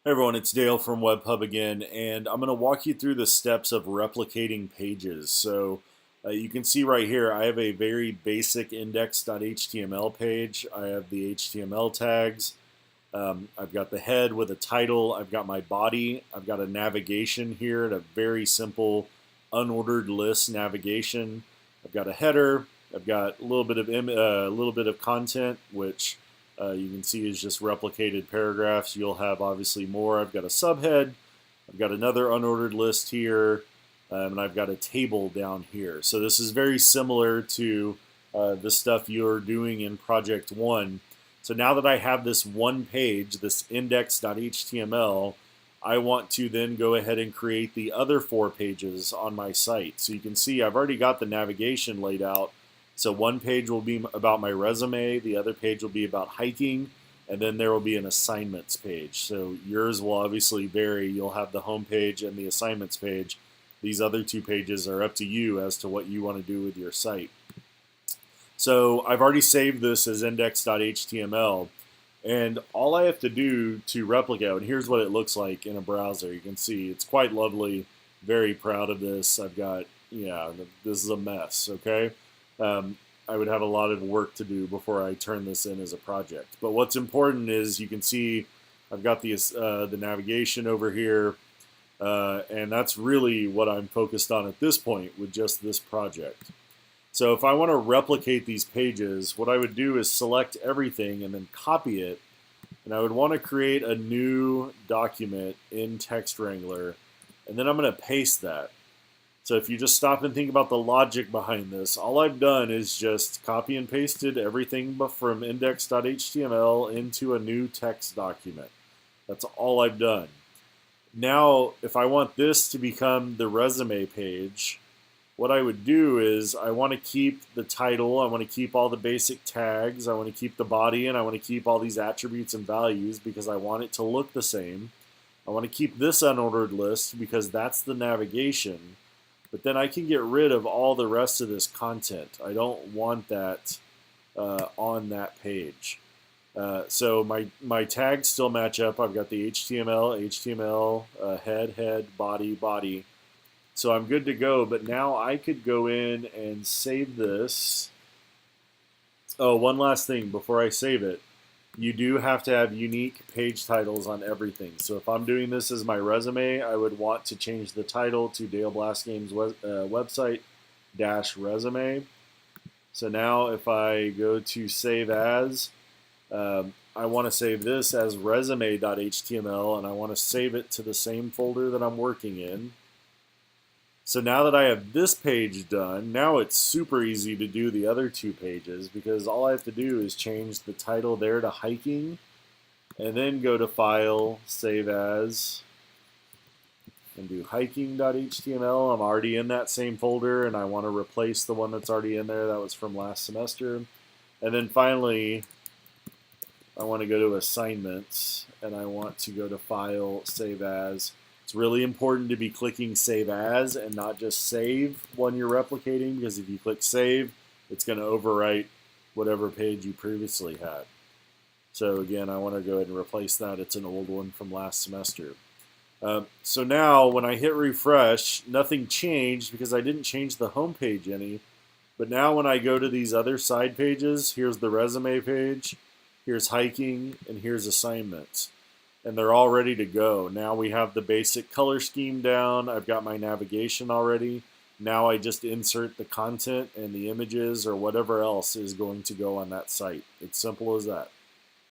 Hey everyone, it's Dale from WebPub again, and I'm going to walk you through the steps of replicating pages. So you can see right here, I have a very basic index.html page. I have the HTML tags. I've got the head with a title. I've got my body. I've got a navigation here at a very simple unordered list navigation. I've got a header. I've got a little bit of content, which you can see is just replicated paragraphs. You'll have obviously more. I've got a subhead. I've got another unordered list here, and I've got a table down here. So this is very similar to the stuff you're doing in Project 1. So now that I have this one page, this index.html, I want to then go ahead and create the other 4 pages on my site. So you can see I've already got the navigation laid out. So one page will be about my resume, the other page will be about hiking, and then there will be an assignments page. So yours will obviously vary. You'll have the home page and the assignments page. These other 2 pages are up to you as to what you want to do with your site. So I've already saved this as index.html, and all I have to do to replicate, and here's what it looks like in a browser. You can see it's quite lovely. Very proud of this. I've got, this is a mess, okay? I would have a lot of work to do before I turn this in as a project. But what's important is you can see I've got the navigation over here, and that's really what I'm focused on at this point with just this project. So if I want to replicate these pages, what I would do is select everything and then copy it. And I would want to create a new document in Text Wrangler, and then I'm going to paste that. So if you just stop and think about the logic behind this, all I've done is just copy and pasted everything from index.html into a new text document. That's all I've done. Now, if I want this to become the resume page, what I would do is I want to keep the title, I want to keep all the basic tags, I want to keep the body, and I want to keep all these attributes and values because I want it to look the same. I want to keep this unordered list because that's the navigation. But then I can get rid of all the rest of this content. I don't want that on that page. So my tags still match up. I've got the HTML, head, body. So I'm good to go, but now I could go in and save this. Oh, one last thing before I save it. You do have to have unique page titles on everything. So if I'm doing this as my resume, I would want to change the title to Dale Blaskgame's website -resume. So now if I go to save as, I want to save this as resume.html, and I want to save it to the same folder that I'm working in. So now that I have this page done, now it's super easy to do the other 2 pages because all I have to do is change the title there to hiking and then go to File, Save As, and do hiking.html. I'm already in that same folder and I want to replace the one that's already in there. That was from last semester. And then finally, I want to go to Assignments and I want to go to File, Save As. It's really important to be clicking Save As and not just Save when you're replicating, because if you click Save, it's going to overwrite whatever page you previously had. So again, I want to go ahead and replace that. It's an old one from last semester. So now when I hit refresh, nothing changed because I didn't change the home page any. But now when I go to these other side pages, here's the resume page, here's hiking, and here's assignments. And they're all ready to go. Now we have the basic color scheme down. I've got my navigation already. Now I just insert the content and the images or whatever else is going to go on that site. It's simple as that.